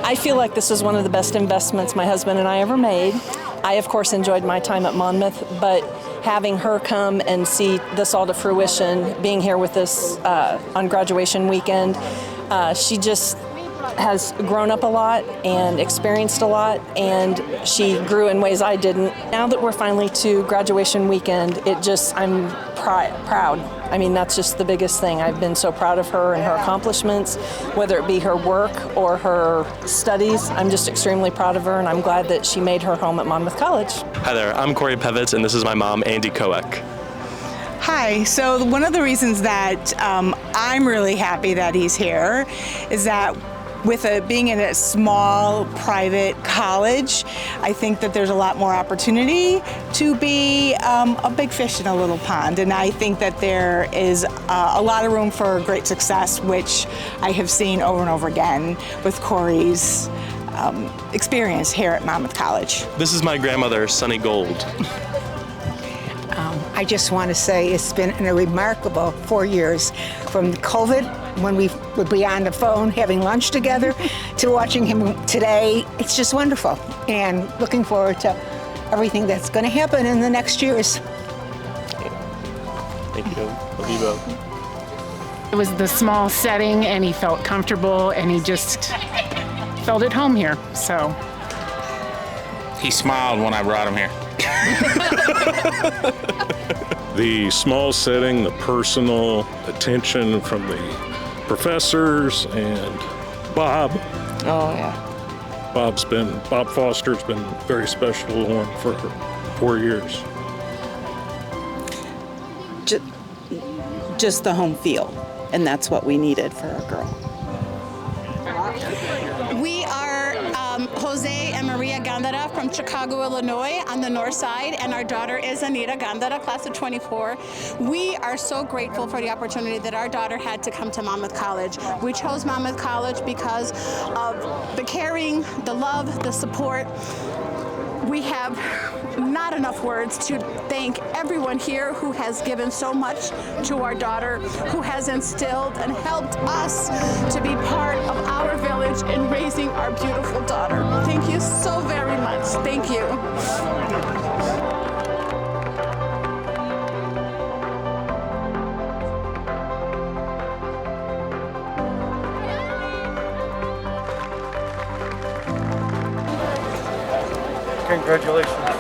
I feel like this is one of the best investments my husband and I ever made. I, of course, enjoyed my time at Monmouth, but having her come and see this all to fruition, being here with us on graduation weekend, she just has grown up a lot and experienced a lot, and she grew in ways I didn't. Now that we're finally to graduation weekend, I'm proud. I mean, that's just the biggest thing. I've been so proud of her and her accomplishments, whether it be her work or her studies. I'm just extremely proud of her, and I'm glad that she made her home at Monmouth College. Hi there, I'm Pevtiz, and this is my mom, Andi Koek. Hi, so one of the reasons that I'm really happy that he's here is that with being in a small private college, I think that there's a lot more opportunity to be a big fish in a little pond. And I think that there is a lot of room for great success, which I have seen over and over again with Corey's experience here at Monmouth College. This is my grandmother, Sunny Gold. I just want to say it's been a remarkable 4 years from COVID, when we would be on the phone having lunch together, to watching him today. It's just wonderful, and looking forward to everything that's going to happen in the next years. Thank you, Olivia. It was the small setting, and he felt comfortable, and he just felt at home here, so. He smiled when I brought him here. The small setting, the personal attention from the professors and Bob. Oh, yeah. Bob Foster's been very special to Lauren for 4 years. Just the home feel, and that's what we needed for our girl. We are Jose and Maria Gandara from Chicago, Illinois on the north side, and our daughter is Anita Gandara, class of 24. We are so grateful for the opportunity that our daughter had to come to Monmouth College. We chose Monmouth College because of the caring, the love, the support. We have not enough words to thank everyone here who has given so much to our daughter, who has instilled and helped us to be part of our village in raising our beautiful daughter. Thank you so very much. Thank you. Congratulations.